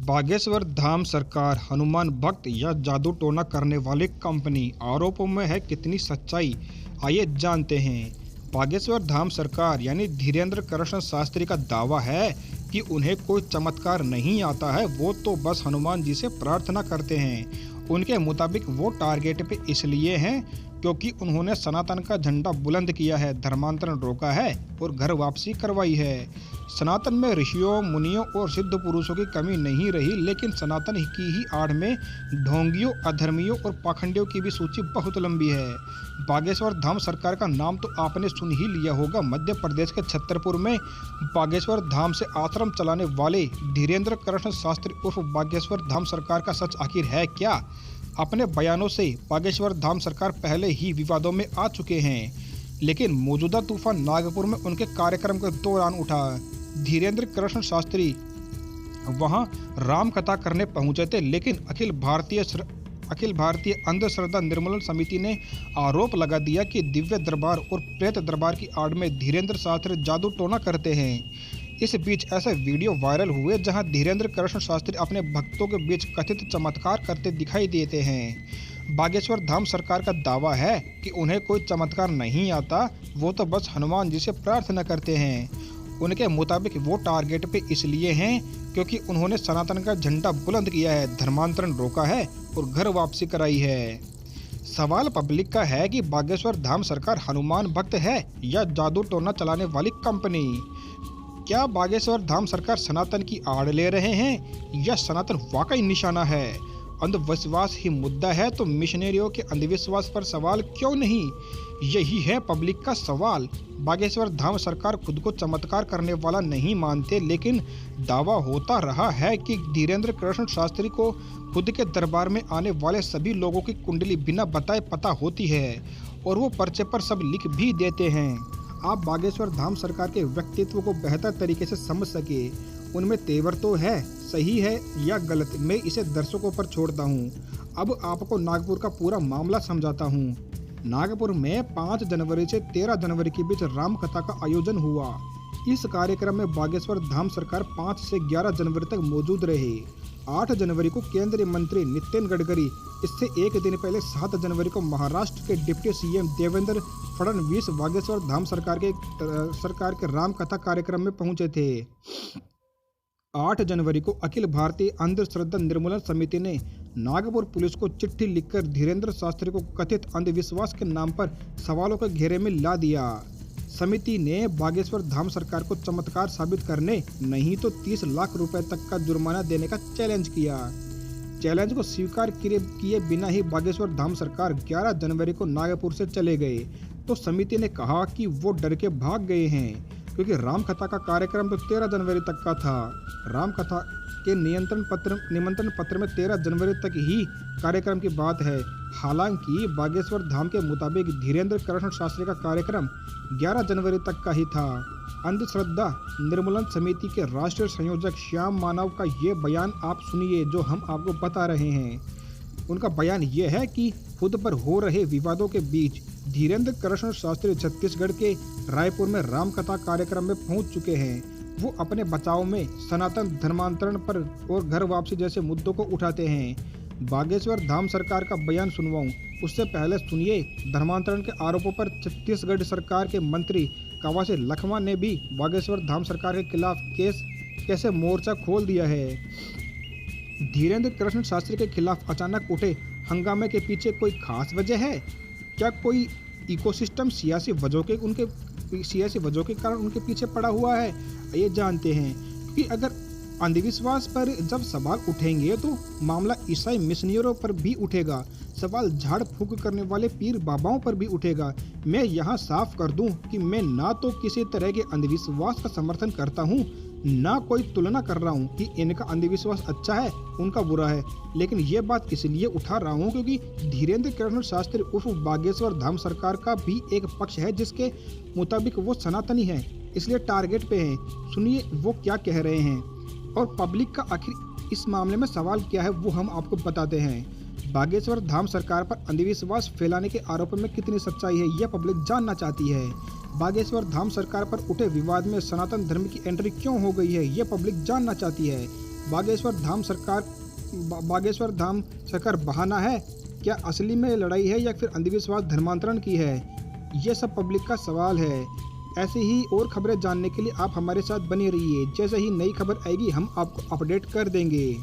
बागेश्वर धाम सरकार हनुमान भक्त या जादू टोना करने वाली कंपनी, आरोपों में है कितनी सच्चाई, आइए जानते हैं। बागेश्वर धाम सरकार यानी धीरेन्द्र कृष्ण शास्त्री का दावा है कि उन्हें कोई चमत्कार नहीं आता है, वो तो बस हनुमान जी से प्रार्थना करते हैं। उनके मुताबिक वो टारगेट पे इसलिए हैं क्योंकि उन्होंने सनातन का झंडा बुलंद किया है, धर्मांतरण रोका है और घर वापसी करवाई है। सनातन में ऋषियों, मुनियों और सिद्ध पुरुषों की कमी नहीं रही, लेकिन सनातन की ही आड़ में ढोंगियों, अधर्मियों और पाखंडियों की भी सूची बहुत लंबी है। बागेश्वर धाम सरकार का नाम तो आपने सुन ही लिया होगा। मध्य प्रदेश के छतरपुर में बागेश्वर धाम से आश्रम चलाने वाले धीरेन्द्र कृष्ण शास्त्री उर्फ बागेश्वर धाम सरकार का सच आखिर है क्या? अपने बयानों से बागेश्वर धाम सरकार पहले ही विवादों में आ चुके हैं, लेकिन मौजूदा तूफान नागपुर में उनके कार्यक्रम के दौरान उठा। धीरेन्द्र कृष्ण शास्त्री वहां राम कथा करने पहुंचे थे, लेकिन अखिल भारतीय अंधश्रद्धा निर्मूलन समिति ने आरोप लगा दिया कि दिव्य दरबार और प्रेत दरबार की आड़ में धीरेन्द्र शास्त्री जादू टोना करते हैं। इस बीच ऐसे वीडियो वायरल हुए जहां धीरेन्द्र कृष्ण शास्त्री अपने भक्तों के बीच कथित चमत्कार करते दिखाई देते हैं। बागेश्वर धाम सरकार का दावा है कि उन्हें कोई चमत्कार नहीं आता, वो तो बस हनुमान जी से प्रार्थना करते हैं। उनके मुताबिक वो टारगेट पे इसलिए हैं क्योंकि उन्होंने सनातन का झंडा बुलंद किया है, धर्मांतरण रोका है और घर वापसी कराई है। सवाल पब्लिक का है कि बागेश्वर धाम सरकार हनुमान भक्त है या जादू टोना चलाने वाली कंपनी। क्या बागेश्वर धाम सरकार सनातन की आड़ ले रहे हैं या सनातन वाकई निशाना है? अंधविश्वास ही मुद्दा है तो मिशनरियों के अंधविश्वास पर सवाल क्यों नहीं? यही है पब्लिक का सवाल। बागेश्वर धाम सरकार खुद को चमत्कार करने वाला नहीं मानते, लेकिन दावा होता रहा है कि धीरेन्द्र कृष्ण शास्त्री को खुद के दरबार में आने वाले सभी लोगों की कुंडली बिना बताए पता होती है और वो पर्चे पर सब लिख भी देते हैं। आप बागेश्वर धाम सरकार के व्यक्तित्व को बेहतर तरीके से समझ सके। उनमें तेवर तो है, सही है या गलत, मैं इसे दर्शकों पर छोड़ता हूँ। अब आपको नागपुर का पूरा मामला समझाता हूँ। नागपुर में 5 जनवरी से 13 जनवरी के बीच राम कथा का आयोजन हुआ। इस कार्यक्रम में बागेश्वर धाम सरकार 5 से 11 जनवरी तक मौजूद रहे। 8 जनवरी को केंद्रीय मंत्री नितिन गडकरी, इससे एक दिन पहले 7 जनवरी को महाराष्ट्र के डिप्टी सीएम देवेंद्र फडणवीस बागेश्वर धाम सरकार के राम कथा कार्यक्रम में पहुंचे थे। 8 जनवरी को अखिल भारतीय अंधश्रद्धा निर्मूलन समिति ने नागपुर पुलिस को चिट्ठी लिखकर धीरेन्द्र शास्त्री को कथित अंधविश्वास के नाम पर सवालों के घेरे में ला दिया। समिति ने बागेश्वर धाम सरकार को चमत्कार साबित करने, नहीं तो 30 लाख रुपए तक का जुर्माना देने का चैलेंज किया। चैलेंज को स्वीकार किए बिना ही बागेश्वर धाम सरकार 11 जनवरी को नागपुर से चले गए, तो समिति ने कहा कि वो डर के भाग गए हैं क्योंकि राम कथा का कार्यक्रम तो 13 जनवरी तक का था। राम कथा के निमंत्रण पत्र में 13 जनवरी तक ही कार्यक्रम की बात है। हालांकि बागेश्वर धाम के मुताबिक धीरेन्द्र कृष्ण शास्त्री का कार्यक्रम 11 जनवरी तक का ही था। अंधश्रद्धा निर्मूलन समिति के राष्ट्रीय संयोजक श्याम मानव का ये बयान आप सुनिए, जो हम आपको बता रहे हैं। उनका बयान ये है कि खुद पर हो रहे विवादों के बीच धीरेन्द्र कृष्ण शास्त्री छत्तीसगढ़ के रायपुर में राम कथा कार्यक्रम में पहुंच चुके हैं। वो अपने बचाव में सनातन धर्मांतरण पर और घर वापसी जैसे मुद्दों को उठाते हैं। बागेश्वर धाम सरकार का बयान सुनवाऊं, उससे पहले सुनिए धर्मांतरण के आरोपों पर छत्तीसगढ़ सरकार के मंत्री कवासी लखमा ने भी बागेश्वर धाम सरकार के खिलाफ कैसे मोर्चा खोल दिया है। धीरेन्द्र कृष्ण शास्त्री के खिलाफ अचानक उठे हंगामे के पीछे कोई खास वजह है क्या? कोई इकोसिस्टम सियासी वजहों के कारण उनके पीछे पड़ा हुआ है? ये जानते हैं कि अगर अंधविश्वास पर जब सवाल उठेंगे तो मामला ईसाई मिशनरियों पर भी उठेगा, सवाल झाड़ फूंक करने वाले पीर बाबाओं पर भी उठेगा। मैं यहाँ साफ कर दूं कि मैं ना तो किसी तरह के अंधविश्वास का समर्थन करता हूँ, ना कोई तुलना कर रहा हूँ कि इनका अंधविश्वास अच्छा है, उनका बुरा है। लेकिन ये बात इसलिए उठा रहा हूँ क्योंकि धीरेन्द्र कृष्ण शास्त्री उर्फ बागेश्वर धाम सरकार का भी एक पक्ष है जिसके मुताबिक वो सनातनी है, इसलिए टारगेट पे हैं। सुनिए वो क्या कह रहे हैं और पब्लिक का आखिर इस मामले में सवाल क्या है वो हम आपको बताते हैं। बागेश्वर धाम सरकार पर अंधविश्वास फैलाने के आरोपों में कितनी सच्चाई है यह पब्लिक जानना चाहती है। बागेश्वर धाम सरकार पर उठे विवाद में सनातन धर्म की एंट्री क्यों हो गई है, ये पब्लिक जानना चाहती है। बागेश्वर धाम सरकार बहाना है, क्या असली में लड़ाई है या फिर अंधविश्वास धर्मांतरण की है? ये सब पब्लिक का सवाल है। ऐसी ही और खबरें जानने के लिए आप हमारे साथ बने रहिए। जैसे ही नई खबर आएगी हम आपको अपडेट कर देंगे।